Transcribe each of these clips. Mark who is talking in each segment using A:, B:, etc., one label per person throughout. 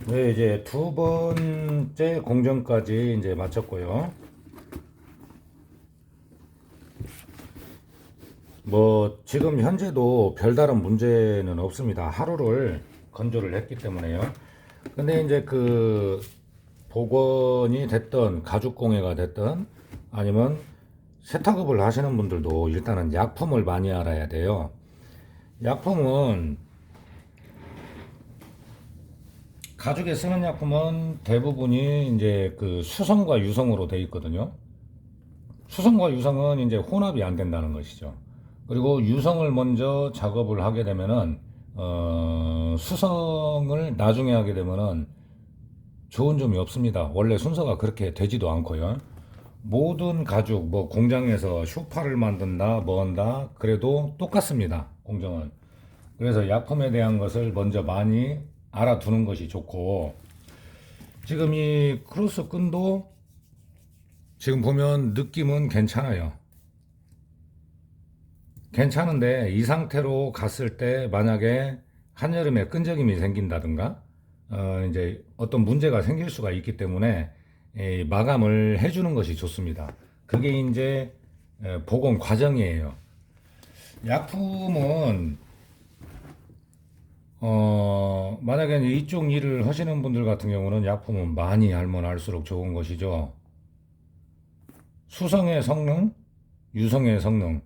A: 네, 이제 두 번째 공정까지 이제 마쳤고요. 뭐 지금 현재도 별다른 문제는 없습니다. 하루를 건조를 했기 때문에요. 근데 이제 그 복원이 됐던 가죽공예가 됐던 아니면 세탁업을 하시는 분들도 일단은 약품을 많이 알아야 돼요. 약품은 가죽에 쓰는 약품은 대부분이 이제 그 수성과 유성으로 돼 있거든요. 수성과 유성은 이제 혼합이 안 된다는 것이죠. 그리고 유성을 먼저 작업을 하게 되면은 수성을 나중에 하게 되면은 좋은 점이 없습니다. 원래 순서가 그렇게 되지도 않고요. 모든 가죽 뭐 공장에서 쇼파를 만든다 뭐 한다 그래도 똑같습니다. 공정은. 그래서 약품에 대한 것을 먼저 많이 알아두는 것이 좋고, 지금 이 크로스 끈도 지금 보면 느낌은 괜찮아요. 괜찮은데 이 상태로 갔을 때 만약에 한여름에 끈적임이 생긴다든가 이제 어떤 문제가 생길 수가 있기 때문에 마감을 해주는 것이 좋습니다. 그게 이제 복원 과정이에요. 약품은 만약에 이쪽 일을 하시는 분들 같은 경우는 약품은 많이 알면 알수록 좋은 것이죠. 수성의 성능, 유성의 성능.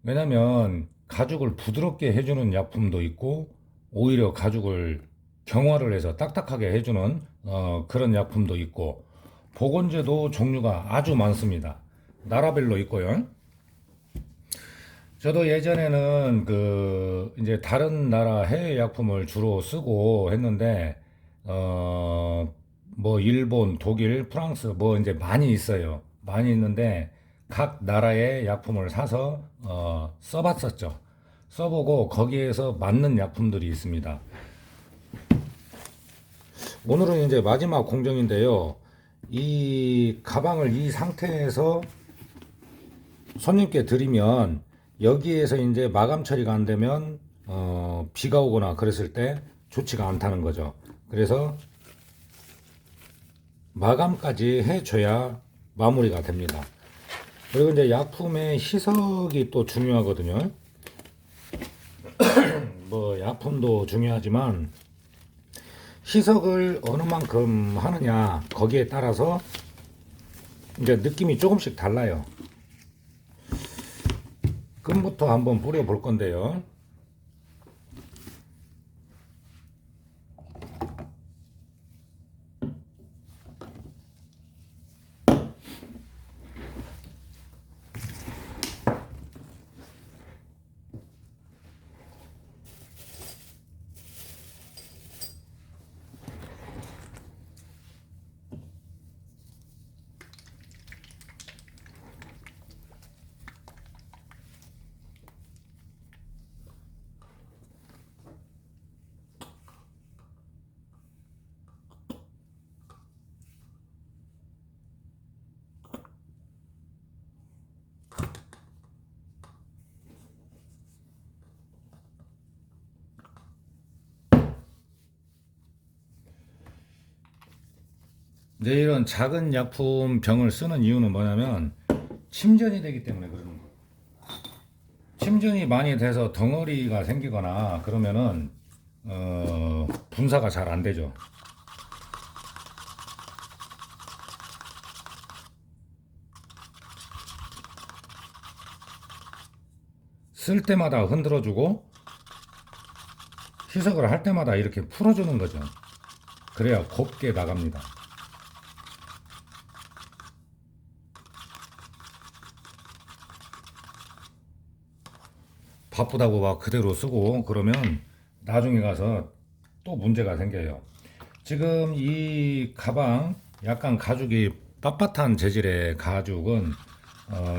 A: 왜냐면 가죽을 부드럽게 해주는 약품도 있고 오히려 가죽을 경화를 해서 딱딱하게 해주는 그런 약품도 있고, 보건제도 종류가 아주 많습니다. 나라별로 있고요. 저도 예전에는 그 이제 다른 나라 해외 약품을 주로 쓰고 했는데 뭐 일본, 독일, 프랑스 뭐 이제 많이 있어요. 많이 있는데 각 나라의 약품을 사서 써봤었죠. 써보고 거기에서 맞는 약품들이 있습니다. 오늘은 이제 마지막 공정인데요. 이 가방을 이 상태에서 손님께 드리면 여기에서 이제 마감 처리가 안 되면 비가 오거나 그랬을 때 좋지가 않다는 거죠. 그래서 마감까지 해줘야 마무리가 됩니다. 그리고 이제 약품의 희석이 또 중요하거든요. 뭐 약품도 중요하지만 희석을 어느 만큼 하느냐 거기에 따라서 이제 느낌이 조금씩 달라요. 끈부터 한번 뿌려 볼 건데요. 이제 이런 작은 약품 병을 쓰는 이유는 뭐냐면 침전이 되기 때문에 그러는 거예요. 침전이 많이 돼서 덩어리가 생기거나 그러면은 분사가 잘 안 되죠. 쓸 때마다 흔들어주고 희석을 할 때마다 이렇게 풀어주는 거죠. 그래야 곱게 나갑니다. 바쁘다고 막 그대로 쓰고 그러면 나중에 가서 또 문제가 생겨요. 지금 이 가방 약간 가죽이 빳빳한 재질의 가죽은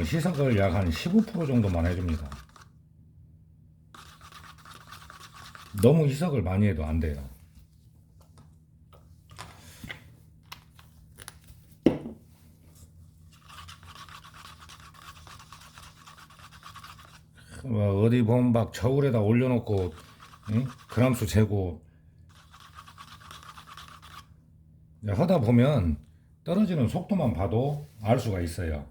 A: 희석을 약 한 15% 정도만 해줍니다. 너무 희석을 많이 해도 안 돼요. 어디 보면 막 저울에다 올려놓고 응? 그람수 재고 하다 보면 떨어지는 속도만 봐도 알 수가 있어요.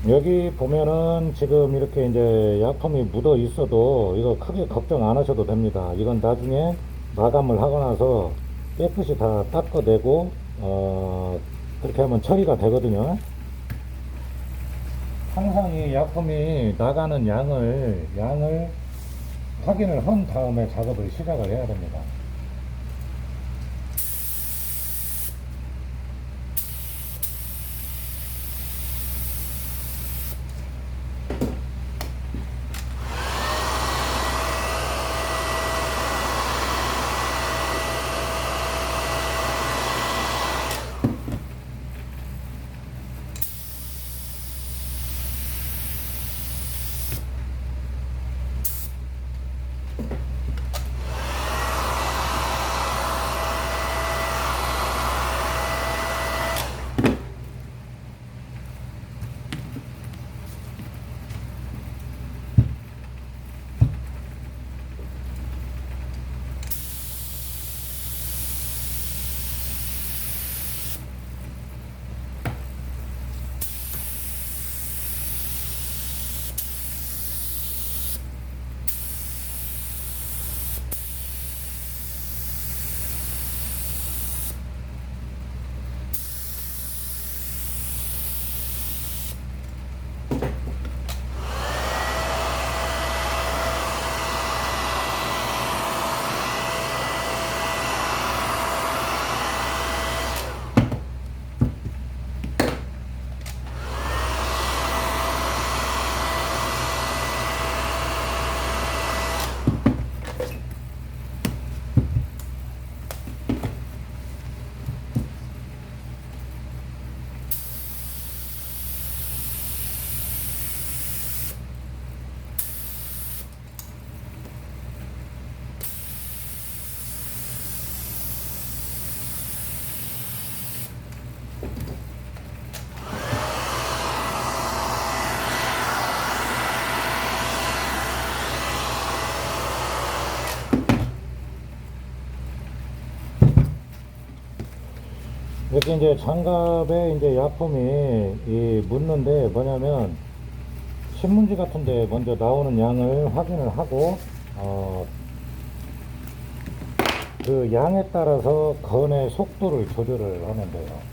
A: 여기 보면은 지금 이렇게 이제 약품이 묻어 있어도 이거 크게 걱정 안 하셔도 됩니다. 이건 나중에 마감을 하고 나서 깨끗이 다 닦아내고 그렇게 하면 처리가 되거든요. 항상 이 약품이 나가는 양을 확인을 한 다음에 작업을 시작을 해야 됩니다. 이렇게 이제 장갑에 이제 약품이 묻는데 뭐냐면 신문지 같은데 먼저 나오는 양을 확인을 하고 그 양에 따라서 건의 속도를 조절을 하면 돼요.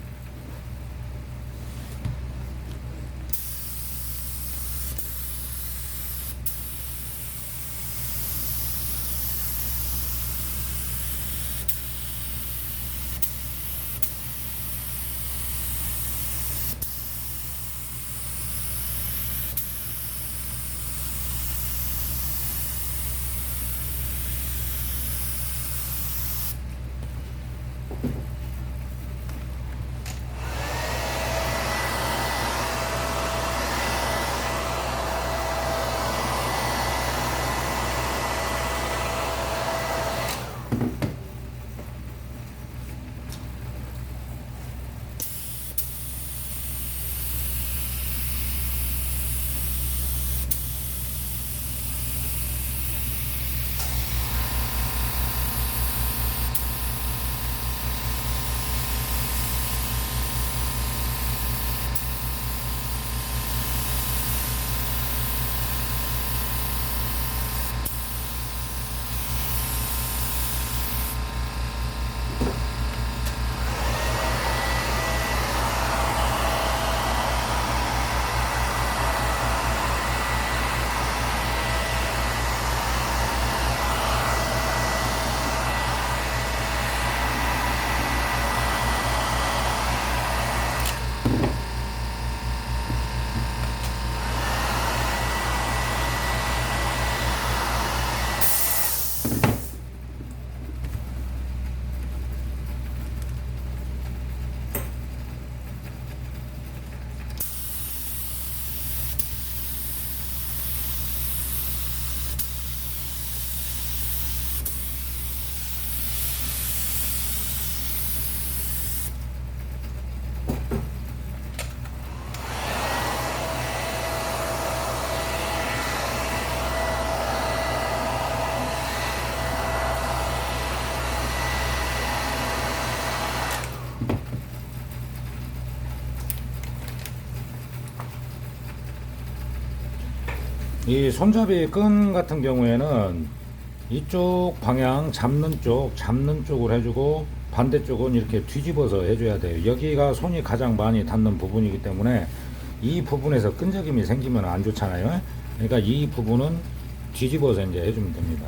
A: 이 손잡이 끈 같은 경우에는 이쪽 방향 잡는 쪽으로 해주고 반대쪽은 이렇게 뒤집어서 해줘야 돼요. 여기가 손이 가장 많이 닿는 부분이기 때문에 이 부분에서 끈적임이 생기면 안 좋잖아요. 그러니까 이 부분은 뒤집어서 이제 해주면 됩니다.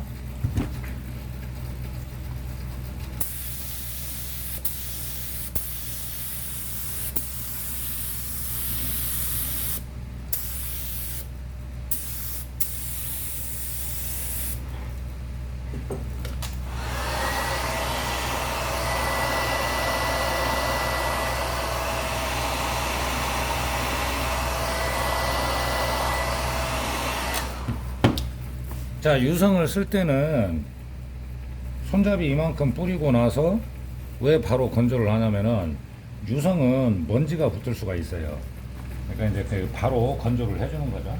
A: 자, 유성을 쓸 때는 손잡이 이만큼 뿌리고 나서 왜 바로 건조를 하냐면은 유성은 먼지가 붙을 수가 있어요. 그러니까 이제 바로 건조를 해주는 거죠.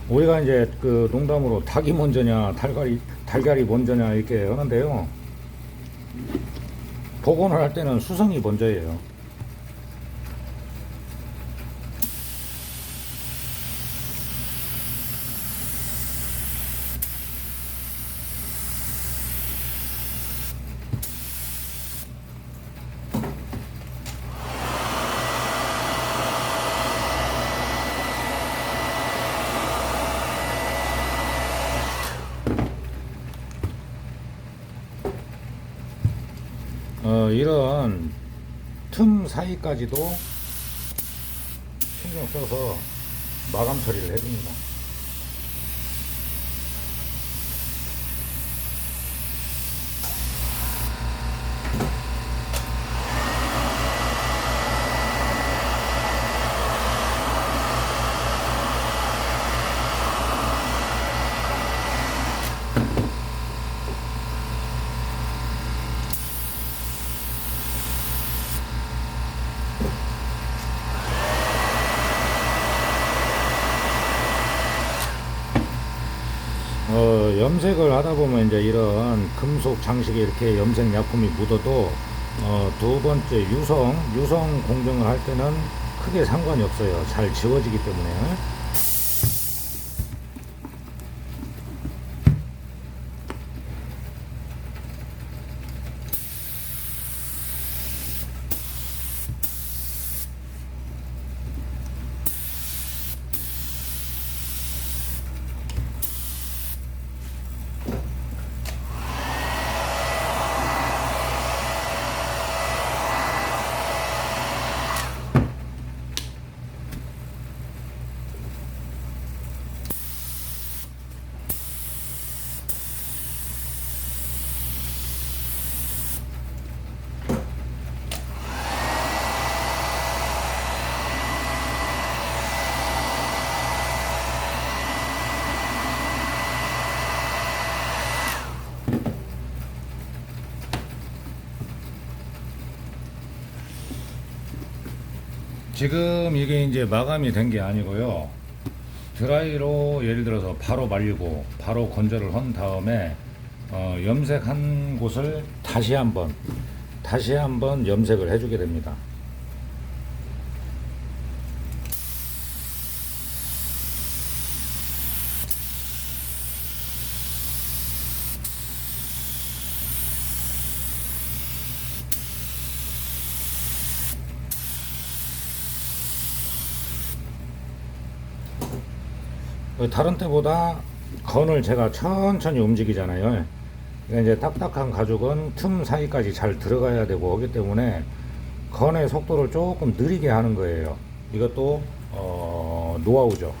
A: 우리가 이제 그 농담으로 닭이 먼저냐 달걀이 먼저냐 이렇게 하는데요. 복원을 할 때는 수성이 먼저예요. 이런 틈 사이까지도 신경 써서 마감 처리를 해줍니다. 염색을 하다 보면 이제 이런 금속 장식에 이렇게 염색 약품이 묻어도 두 번째 유성 공정을 할 때는 크게 상관이 없어요. 잘 지워지기 때문에. 지금 이게 이제 마감이 된 게 아니고요. 드라이로 예를 들어서 바로 말리고 바로 건조를 한 다음에 염색한 곳을 다시 한번 염색을 해주게 됩니다. 다른 때보다 건을 제가 천천히 움직이잖아요. 그러니까 이제 딱딱한 가죽은 틈 사이까지 잘 들어가야 되고 하기 때문에 건의 속도를 조금 느리게 하는 거예요. 이것도 노하우죠.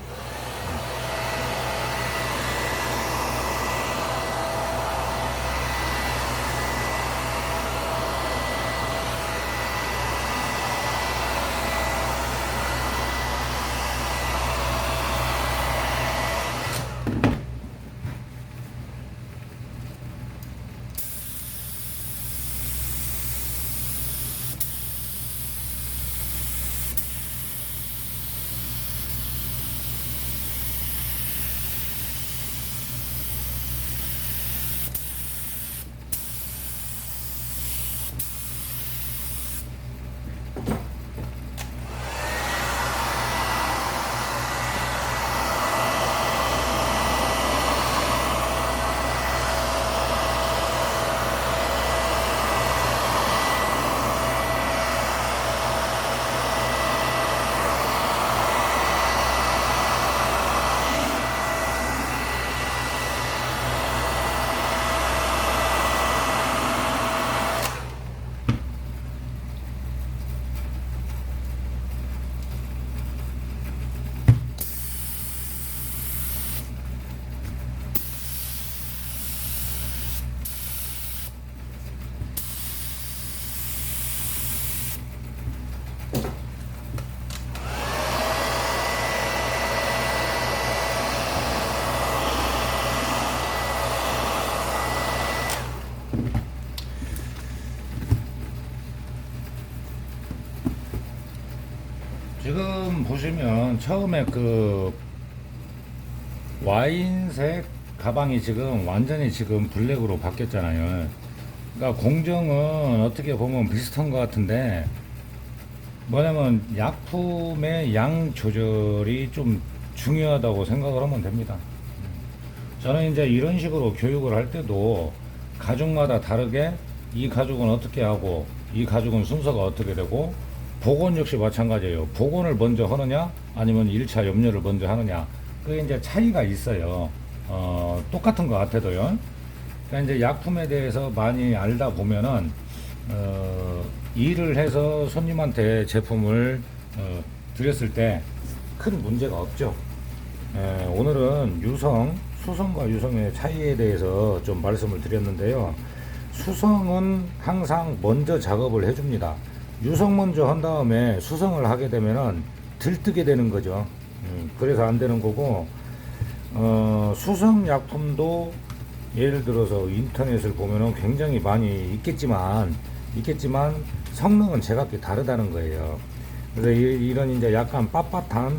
A: 지금 보시면 처음에 그 와인색 가방이 지금 완전히 지금 블랙으로 바뀌었잖아요. 그러니까 공정은 어떻게 보면 비슷한 것 같은데 뭐냐면 약품의 양 조절이 좀 중요하다고 생각을 하면 됩니다. 저는 이제 이런 식으로 교육을 할 때도 가죽마다 다르게 이 가죽은 어떻게 하고 이 가죽은 순서가 어떻게 되고 복원 역시 마찬가지예요. 복원을 먼저 하느냐 아니면 1차 염료를 먼저 하느냐 그게 이제 차이가 있어요. 똑같은 것 같아도요. 그러니까 이제 약품에 대해서 많이 알다 보면은 일을 해서 손님한테 제품을 드렸을 때 큰 문제가 없죠. 오늘은 유성, 수성과 유성의 차이에 대해서 좀 말씀을 드렸는데요. 수성은 항상 먼저 작업을 해줍니다. 유성 먼저 한 다음에 수성을 하게 되면은 들뜨게 되는 거죠. 그래서 안 되는 거고, 수성 약품도 예를 들어서 인터넷을 보면은 굉장히 많이 있겠지만 성능은 제각기 다르다는 거예요. 그래서 이런 이제 약간 빳빳한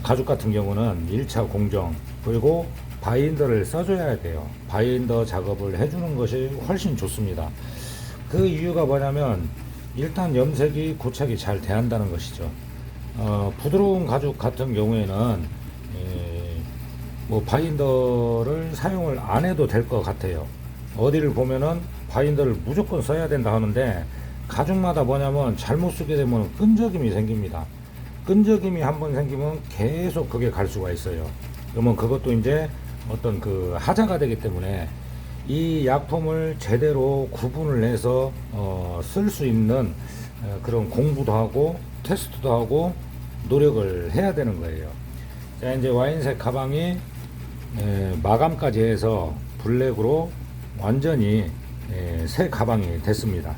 A: 가죽 같은 경우는 1차 공정 그리고 바인더를 써줘야 돼요. 바인더 작업을 해주는 것이 훨씬 좋습니다. 그 이유가 뭐냐면 일단 염색이 고착이 잘 돼한다는 것이죠. 부드러운 가죽 같은 경우에는 뭐 바인더를 사용을 안 해도 될 것 같아요. 어디를 보면은 바인더를 무조건 써야 된다 하는데 가죽마다 뭐냐면 잘못 쓰게 되면 끈적임이 생깁니다. 끈적임이 한번 생기면 계속 그게 갈 수가 있어요. 그러면 그것도 이제 어떤 그 하자가 되기 때문에 이 약품을 제대로 구분을 해서 쓸 수 있는 그런 공부도 하고 테스트도 하고 노력을 해야 되는 거예요. 자, 이제 와인색 가방이 마감까지 해서 블랙으로 완전히 새 가방이 됐습니다.